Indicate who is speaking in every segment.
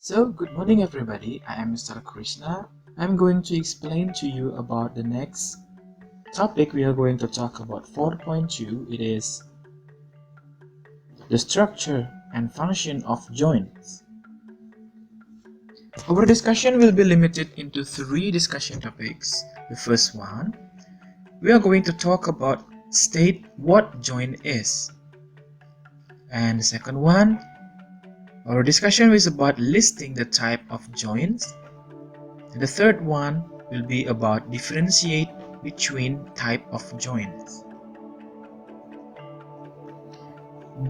Speaker 1: So, good morning everybody, I am Mr. Krishna. I'm going to explain to you about the next topic. We are going to talk about 4.2. It is the structure and function of joints. Our discussion will be limited into 3 discussion topics. The first one, we are going to talk about state what joint is. And the second one, our discussion is about listing the type of joints. And the third one will be about differentiate between type of joints.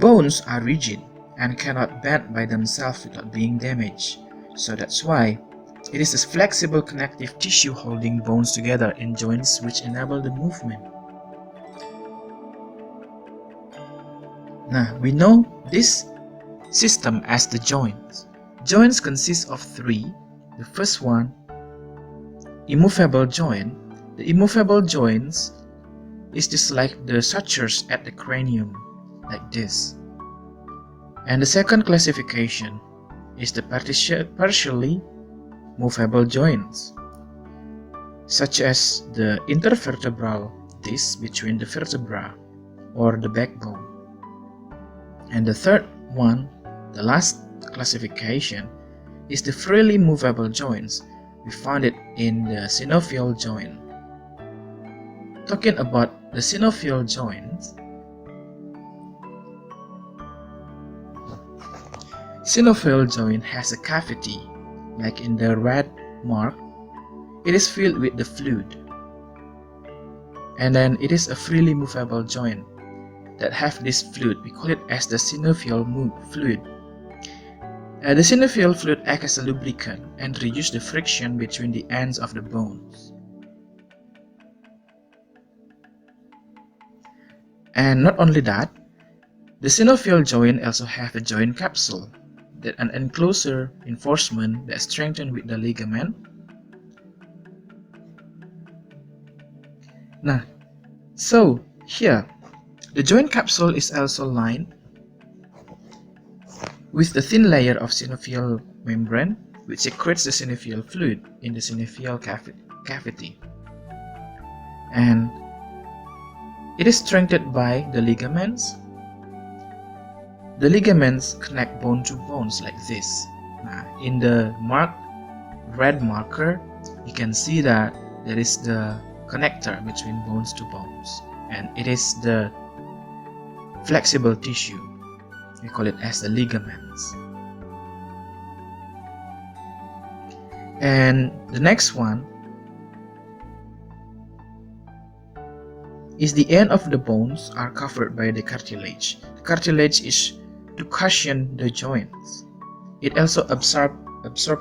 Speaker 1: Bones are rigid and cannot bend by themselves without being damaged. So that's why it is a flexible connective tissue holding bones together in joints which enable the movement. Now we know this system as the joints. Joints consist of 3. The first one, immovable joint. The immovable joints is just like the sutures at the cranium, like this. And the second classification is the partially movable joints, such as the intervertebral disc between the vertebra or the backbone. And the third one, the last classification, is the freely movable joints. We found it in the synovial joint. Talking about the synovial joints, synovial joint has a cavity, like in the red mark. It is filled with the fluid, and then it is a freely movable joint that have this fluid. We call it as the synovial fluid. The synovial fluid acts as a lubricant and reduce the friction between the ends of the bones. And not only that, the synovial joint also have a joint capsule, that an enclosure reinforcement that strengthened with the ligament. Now, so here, the joint capsule is also lined with the thin layer of synovial membrane, which secretes the synovial fluid in the synovial cavity. And it is strengthened by the ligaments. The ligaments connect bone to bones like this. Now, in the red marker, you can see that there is the connector between bones to bones, and it is the flexible tissue. We call it as the ligaments. And the next one is the end of the bones are covered by the cartilage. The cartilage is to cushion the joints. It also absorb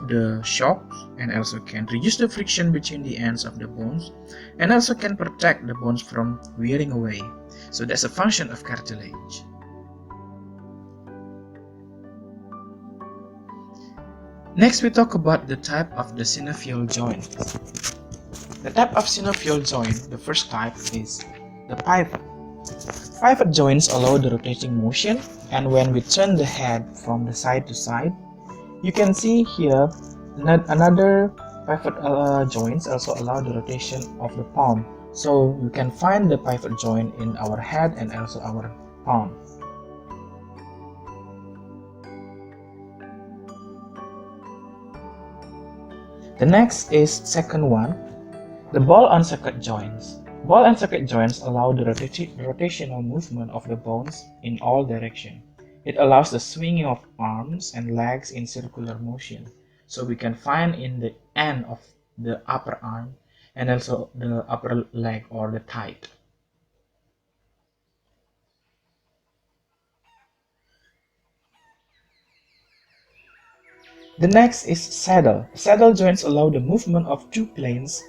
Speaker 1: the shocks and also can reduce the friction between the ends of the bones, and also can protect the bones from wearing away. So that's a function of cartilage. Next, we talk about the type of the synovial joint. The type of synovial joint, the first type is the pivot. Pivot joints allow the rotating motion, and when we turn the head from the side to side, you can see here another pivot joints also allow the rotation of the palm. So you can find the pivot joint in our head and also our palm. The next is second one, the ball and socket joints. Ball and socket joints allow the rotational movement of the bones in all directions. It allows the swinging of arms and legs in circular motion. So we can find in the end of the upper arm and also the upper leg or the thigh. The next is saddle. Saddle joints allow the movement of 2 planes.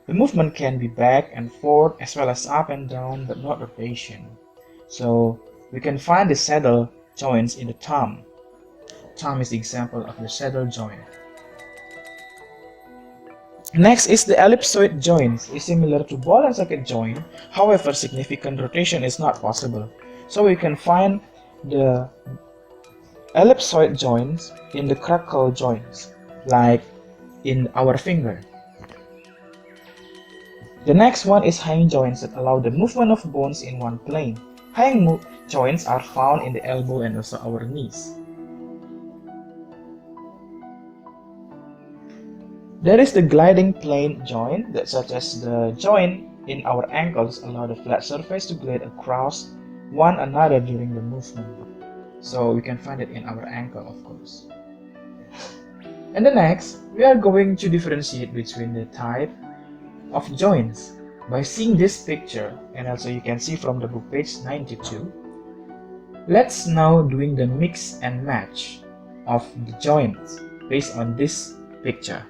Speaker 1: The movement can be back and forth as well as up and down, but not rotation. So we can find the saddle joints in the thumb. Thumb is the example of the saddle joint. Next is the ellipsoid joint. It's similar to ball and socket joint. However, significant rotation is not possible. So we can find the ellipsoid joints in the crackle joints, like in our finger. The next one is hanging joints that allow the movement of bones in one plane. Hanging joints are found in the elbow and also our knees. There is the gliding plane joint, that such as the joint in our ankles allow the flat surface to glide across one another during the movement. So we can find it in our ankle, of course. And the next, we are going to differentiate between the type of joints by seeing this picture, and also you can see from the book page 92. Let's now doing the mix and match of the joints based on this picture.